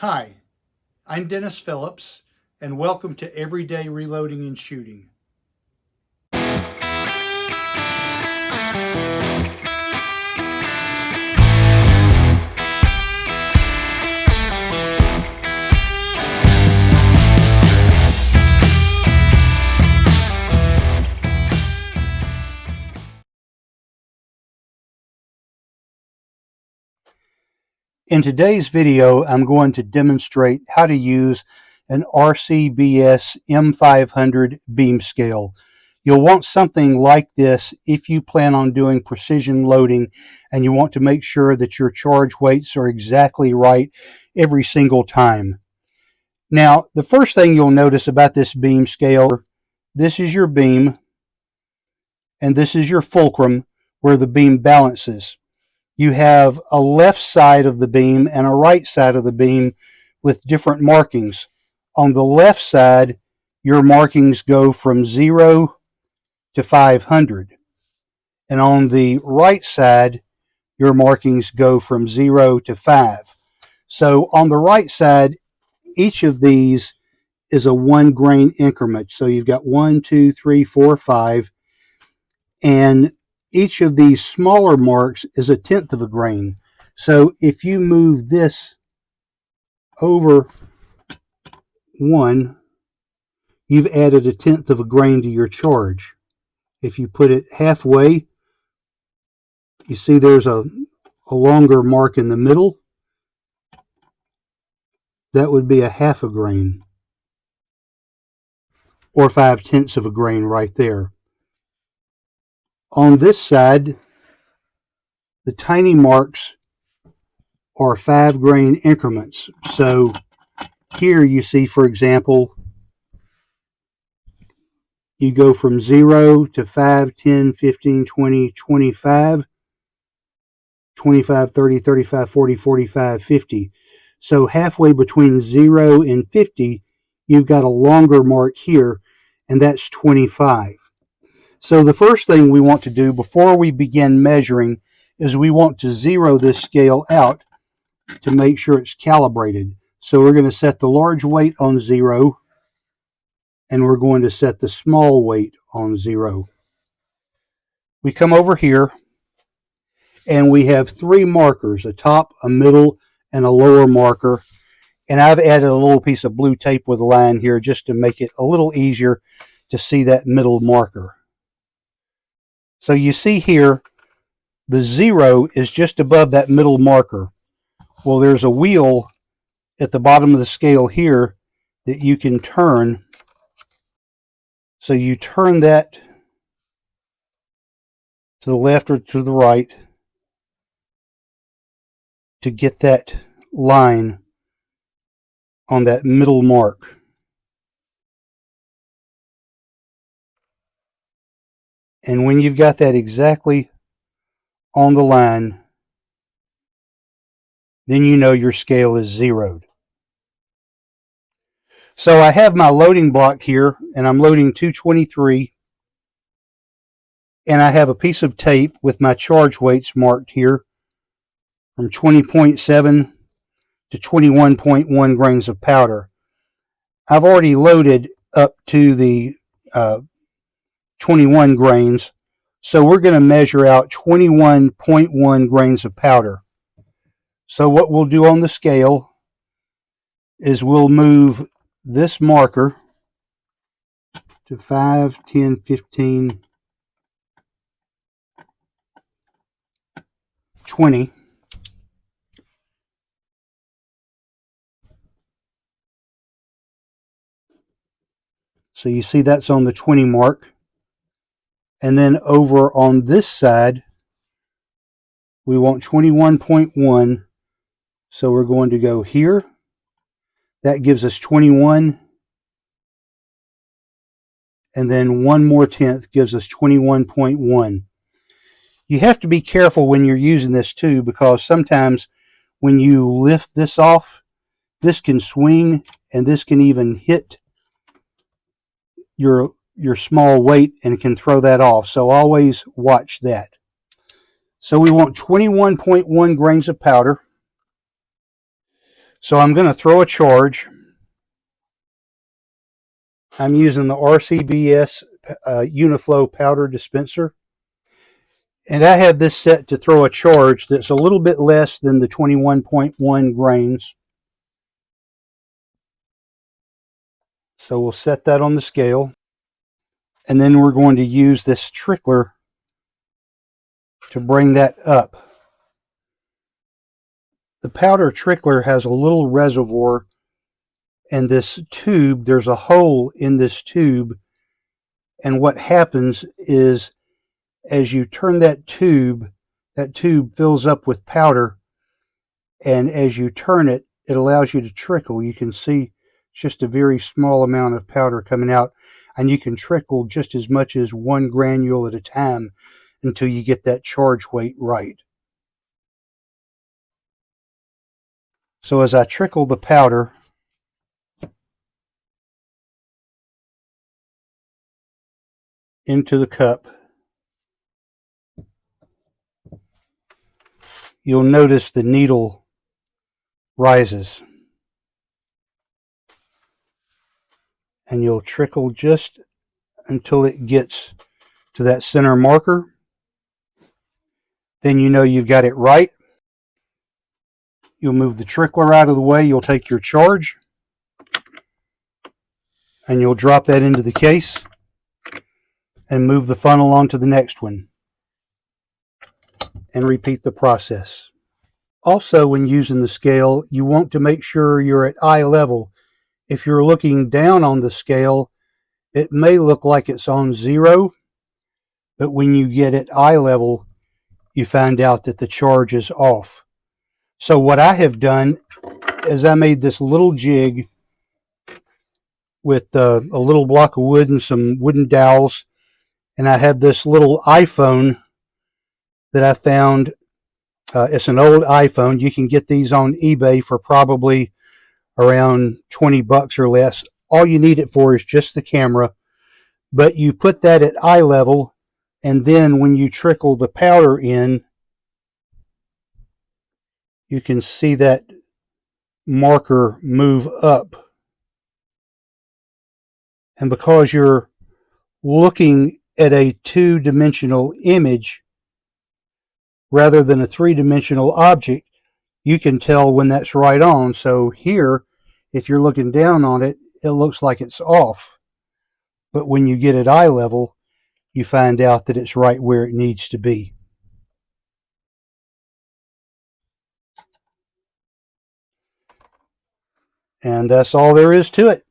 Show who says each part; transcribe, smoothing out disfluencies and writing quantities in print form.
Speaker 1: Hi, I'm Dennis Phillips, and welcome to Everyday Reloading and Shooting. In today's video, I'm going to demonstrate how to use an RCBS M-500 beam scale. You'll want something like this if you plan on doing precision loading and you want to make sure that your charge weights are exactly right every single time. Now, the first thing you'll notice about this beam scale, this is your beam and this is your fulcrum where the beam balances. You have a left side of the beam and a right side of the beam with different markings. On the left side, your markings go from 0 to 500. And on the right side, your markings go from 0 to 5. So on the right side, each of these is a 1 grain increment. So you've got 1, 2, 3, 4, 5. And each of these smaller marks is 1/10 of a grain. So if you move this over 1, you've added 1/10 of a grain to your charge. If you put it halfway, you see there's a longer mark in the middle. That would be 1/2 a grain, or 5/10 of a grain right there. On this side, the tiny marks are 5 grain increments. So here you see, for example, you go from 0 to 5, 10, 15, 20, 25, 25, 30, 35, 40, 45, 50. So halfway between 0 and 50, you've got a longer mark here, and that's 25. So the first thing we want to do before we begin measuring is we want to zero this scale out to make sure it's calibrated. So we're going to set the large weight on 0, and we're going to set the small weight on 0. We come over here, and we have 3 markers, a top, a middle, and a lower marker. And I've added a little piece of blue tape with a line here just to make it a little easier to see that middle marker. So you see here, the 0 is just above that middle marker. Well, there's a wheel at the bottom of the scale here that you can turn. So you turn that to the left or to the right to get that line on that middle mark. And when you've got that exactly on the line, then you know your scale is zeroed. So I have my loading block here, and I'm loading 223. And I have a piece of tape with my charge weights marked here from 20.7 to 21.1 grains of powder. I've already loaded up to the 21 grains, so we're going to measure out 21.1 grains of powder. So what we'll do on the scale is we'll move this marker to 5, 10, 15, 20. So you see that's on the 20 mark. And then over on this side, we want 21.1. So we're going to go here. That gives us 21. And then 1 more tenth gives us 21.1. You have to be careful when you're using this too, because sometimes when you lift this off, this can swing and this can even hit your small weight and can throw that off. So always watch that. So we want 21.1 grains of powder. So I'm going to throw a charge. I'm using the RCBS Uniflow powder dispenser. And I have this set to throw a charge that's a little bit less than the 21.1 grains. So we'll set that on the scale. And then we're going to use this trickler to bring that up. The powder trickler has a little reservoir, and this tube, there's a hole in this tube, and what happens is as you turn that tube fills up with powder, and as you turn it, it allows you to trickle. You can see just a very small amount of powder coming out, and you can trickle just as much as one granule at a time until you get that charge weight right. So as I trickle the powder, into the cup, you'll notice the needle rises. And you'll trickle just until it gets to that center marker. Then you know you've got it right. You'll move the trickler out of the way. You'll take your charge and you'll drop that into the case and move the funnel onto the next one and repeat the process. Also, when using the scale, you want to make sure you're at eye level. If you're looking down on the scale, it may look like it's on 0, but when you get at eye level, you find out that the charge is off. So what I have done is I made this little jig with a little block of wood and some wooden dowels, and I have this little iPhone that I found. It's an old iPhone. You can get these on eBay for probably around $20 or less. All you need it for is just the camera, but you put that at eye level, and then when you trickle the powder in, you can see that marker move up. And because you're looking at a two-dimensional image rather than a three-dimensional object, you can tell when that's right on. So here, if you're looking down on it, it looks like it's off. But when you get at eye level, you find out that it's right where it needs to be. And that's all there is to it.